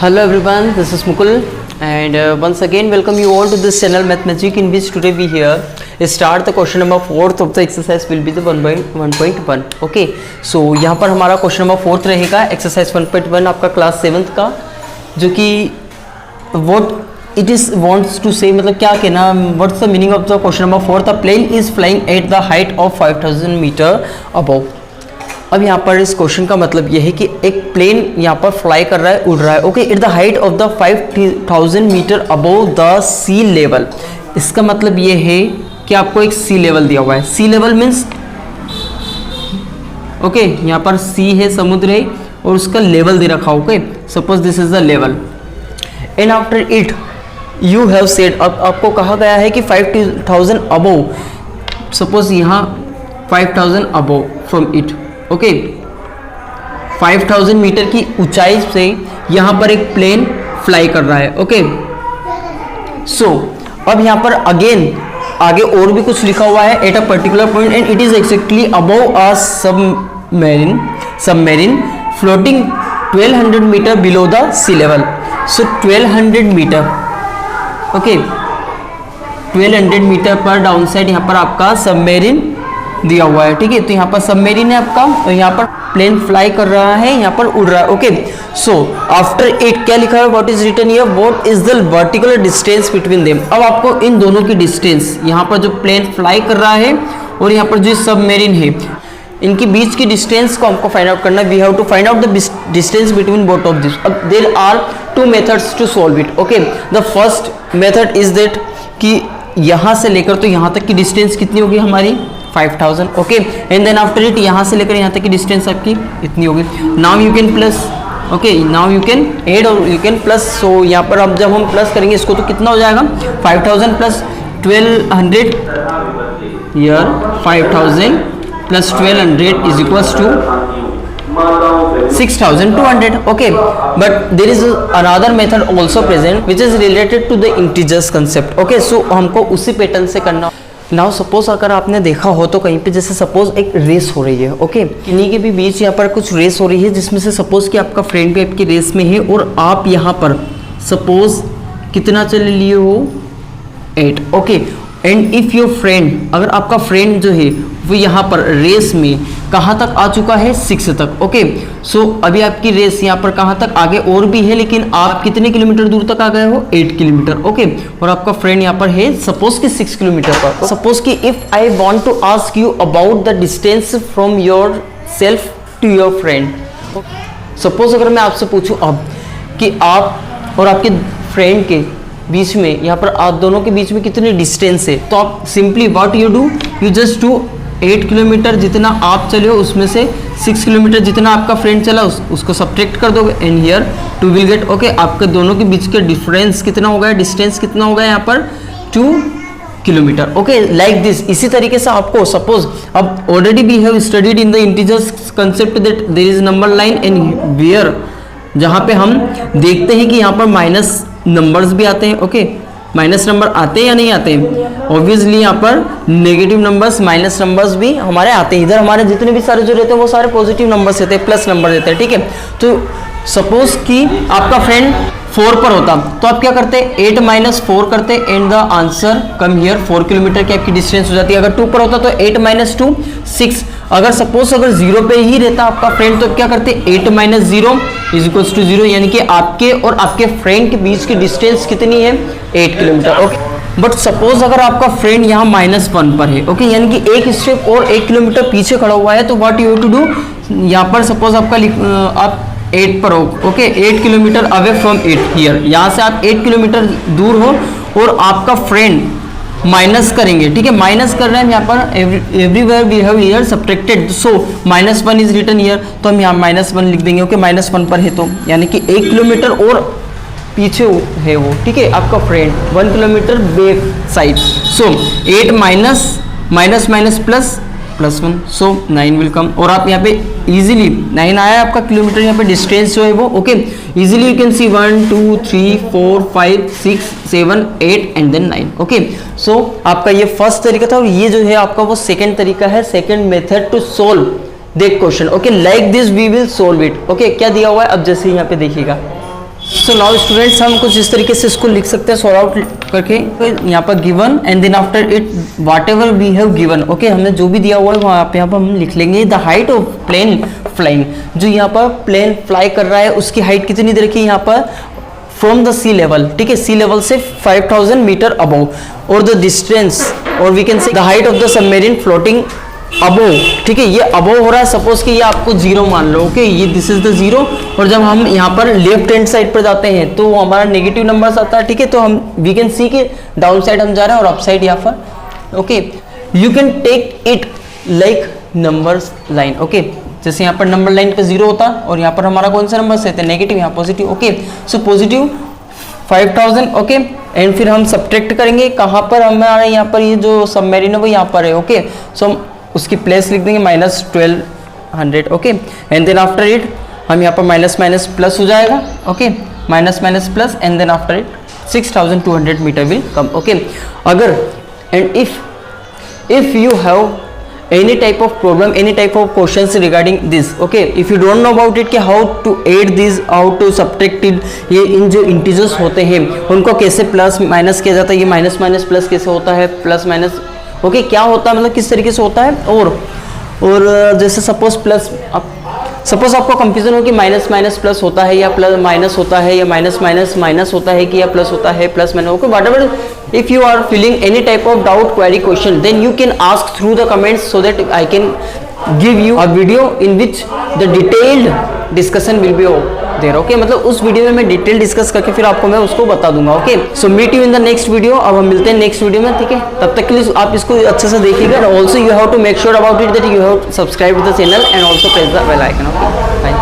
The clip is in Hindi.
Hello everyone, this is Mukul and once again welcome you all to this channel Mathmagic, in which today we here start the question number 4th of the exercise will be the 1.1. Okay, so यहाँ पर हमारा क्वेश्चन नंबर 4th रहेगा एक्सरसाइज 1.1 आपका क्लास 7th का, जो कि what it is wants to say मतलब क्या कहना, what's the meaning of the question number 4? The plane is flying at the height of 5000 meter above. अब यहाँ पर इस क्वेश्चन का मतलब यह है कि एक प्लेन यहाँ पर फ्लाई कर रहा है, उड़ रहा है, okay, at the height of the 5000 metre above the sea level. इसका मतलब ये है कि आपको एक सी लेवल दिया हुआ है। सी लेवल मीन्स ओके, यहाँ पर सी है, समुद्र है, और उसका लेवल दे रखा, okay, suppose this is the level and after it you have said, अब आपको कहा गया है कि 5000 अबव, सपोज यहाँ 5000 above from it, okay, 5000 metre की ऊंचाई से यहाँ पर एक प्लेन फ्लाई कर रहा है, ओके। सो अब यहाँ पर अगेन आगे और भी कुछ लिखा हुआ है, at a particular point and it is exactly above a submarine floating 1200 metre below the sea level. So 1200 metre, okay, 1200 metre पर डाउन साइड यहाँ पर आपका सबमरीन दिया हुआ है, ठीक है। तो यहाँ पर सबमरीन है आपका, तो यहाँ पर प्लेन फ्लाई कर रहा है, यहाँ पर उड़ रहा है, ओके। सो आफ्टर इट क्या लिखा है, what is written here, what is the vertical distance between them. अब आपको इन दोनों की डिस्टेंस, यहाँ पर जो प्लेन फ्लाई कर रहा है और यहाँ पर जो सबमरीन है, इनके बीच की डिस्टेंस को हमको फाइंड आउट करना है। We have to find out the distance between both of this. अब there are two methods to solve it, okay. The first method is that कि यहाँ से लेकर तो यहाँ तक की डिस्टेंस कितनी होगी हमारी 5000, okay, and then after it यहाँ से लेकर यहाँ तक की डिस्टेंस आपकी इतनी होगी। Now you can plus, okay, now you can add और यू कैन प्लस। सो यहाँ पर अब जब हम प्लस करेंगे इसको तो कितना हो जाएगा, 5000 plus 1200 year 5000 plus 1200 is equals to 6200, okay, but there is another method also present which is related to the integers concept, okay। so हमको उसी पैटर्न से करना। नाउ सपोज अगर आपने देखा हो तो कहीं पे जैसे सपोज एक रेस हो रही है, ओके, इन्हीं के भी बीच यहाँ पर कुछ रेस हो रही है, जिसमें से सपोज कि आपका फ्रेंड भी आपकी रेस में है और आप यहाँ पर सपोज कितना चले लिए हो 8, okay, and if your friend, अगर आपका फ्रेंड जो है वो यहाँ पर रेस में कहाँ तक आ चुका है 6 तक, ओके। सो अभी आपकी रेस यहाँ पर कहाँ तक आगे और भी है, लेकिन आप कितने किलोमीटर दूर तक आ गए हो, 8 किलोमीटर, ओके, और आपका फ्रेंड यहाँ पर है सपोज कि 6 किलोमीटर पर। सपोज कि if I want to ask you about the distance from yourself to your friend, suppose अगर मैं आपसे पूछूं अब कि आप और आपके फ्रेंड के बीच में, यहाँ पर आप दोनों के बीच में कितनी डिस्टेंस है, तो आप simply what you do, you just do 8 kilometre जितना आप चले हो उसमें से 6 किलोमीटर जितना आपका फ्रेंड चला उसको सब्ट्रैक्ट कर दोगे and here 2 will get, okay. आपके दोनों के बीच का डिफरेंस कितना होगा, डिस्टेंस कितना होगा यहाँ पर 2 किलोमीटर, ओके, लाइक दिस। इसी तरीके से आपको सपोज अब already we have studied in the integers concept that there is number line and where, जहाँ पे हम देखते हैं कि यहाँ पर माइनस नंबर्स भी आते हैं, ओके, माइनस नंबर आते हैं या नहीं आते हैं, ऑब्वियसली यहाँ पर नेगेटिव नंबर्स, माइनस नंबर्स भी हमारे आते हैं। इधर हमारे जितने भी सारे जो रहते हैं वो सारे पॉजिटिव नंबर्स रहते हैं, प्लस नंबर रहते हैं, ठीक है। तो सपोज कि आपका फ्रेंड 4 पर होता तो आप क्या करते, 8 - 4 करते and the answer come here, 4 kilometre की आपकी डिस्टेंस हो जाती है। अगर 2 पर होता तो 8 - 2 6। अगर सपोज अगर 0 पे ही रहता आपका फ्रेंड तो क्या करते, 8 - 0 इज इक्वल्स टू 0, यानी कि आपके और आपके फ्रेंड के बीच की डिस्टेंस कितनी है, 8 किलोमीटर, ओके। बट सपोज अगर आपका फ्रेंड यहाँ -1 पर है, ओके, यानी कि एक स्टेप और 1 किलोमीटर पीछे खड़ा हुआ है, तो what you have to do, यहाँ पर सपोज आपका आप 8 पर हो, okay, 8 kilometre away from 8 here, यहाँ से आप 8 किलोमीटर दूर हो और आपका फ्रेंड माइनस करेंगे, ठीक है, माइनस कर रहे हैं यहाँ पर, everywhere we have here subtracted, so -1 is written here, तो हम यहाँ -1 लिख देंगे, ओके, -1 पर है तो यानी कि 1 किलोमीटर और पीछे है वो, ठीक है, आपका friend 1 kilometre back side. So 8 minus plus +1, so 9 will come, और आप यहाँ पे इजीली 9 आया आपका किलोमीटर, यहाँ पे डिस्टेंस जो है वो, okay, easily you can see 1 2 3 4 5 6 7 8 and then 9, okay. So आपका ये फर्स्ट तरीका था और ये जो है आपका वो सेकंड तरीका है, second method to solve that question, okay, like this we will solve it, okay. क्या दिया हुआ है अब जैसे यहाँ पे देखिएगा, सो नाउ स्टूडेंट्स हम कुछ इस तरीके से इसको लिख सकते हैं, सॉल्व आउट करके यहाँ पर given and then after it whatever we have given, okay हमने जो भी दिया हुआ है वहाँ पे यहाँ पर हम लिख लेंगे the height of plane flying, जो यहाँ पर प्लेन फ्लाई कर रहा है उसकी हाइट कितनी दे रखी है यहाँ पर फ्रॉम द सी लेवल, ठीक है सी लेवल से 5000 मीटर अबव, और द डिस्टेंस और we can say the height of the submarine floating above, ठीक है ये अबोव हो रहा है, सपोज कि ये आपको जीरो मान लो, ओके ये दिस इज द जीरो, और जब हम यहाँ पर लेफ्ट हैंड साइड पर जाते हैं तो वो हमारा नेगेटिव नंबर्स आता है, ठीक है तो हम वी कैन सी के डाउन साइड हम जा रहे हैं और अप साइड यहाँ पर, okay you can take it like numbers line, okay जैसे यहाँ पर नंबर लाइन पे जीरो होता और यहाँ पर हमारा कौन सा नंबर से थे नेगेटिव, यहाँ positive, okay so positive 5000, okay and फिर हम सब्ट्रैक्ट करेंगे कहाँ पर हमारा यहाँ पर ये जो सबमरीन है वो यहाँ पर है, ओके सो हम उसकी प्लेस लिख देंगे -1200, okay and then after it हम यहाँ पर माइनस माइनस प्लस हो जाएगा, okay minus minus plus and then after it 6200 metre will come, okay अगर and if you have any type of problem, any type of questions regarding this, okay if you don't know about it कि how to add this, how to subtract it, ये इन जो इंटीजर्स होते हैं उनको कैसे प्लस माइनस किया जाता है, ये माइनस माइनस प्लस कैसे होता है, प्लस माइनस ओके क्या होता है, मतलब किस तरीके से होता है, और जैसे सपोज आपको कंफ्यूजन हो कि माइनस माइनस प्लस होता है या प्लस माइनस होता है या माइनस माइनस माइनस होता है कि या प्लस होता है plus minus, okay whatever if you are feeling any type of doubt query question then you can ask through the comments so that I can give you a video in which the detailed discussion will be there, okay मतलब उस वीडियो में मैं डिटेल डिस्कस करके फिर आपको मैं उसको बता दूंगा, okay so meet you in the next video, अब हम मिलते हैं नेक्स्ट वीडियो में, ठीक है तब तक के लिए आप इसको अच्छे से देखिएगा, also you have to make sure about it that you have subscribe the channel and also press the bell icon, okay bye.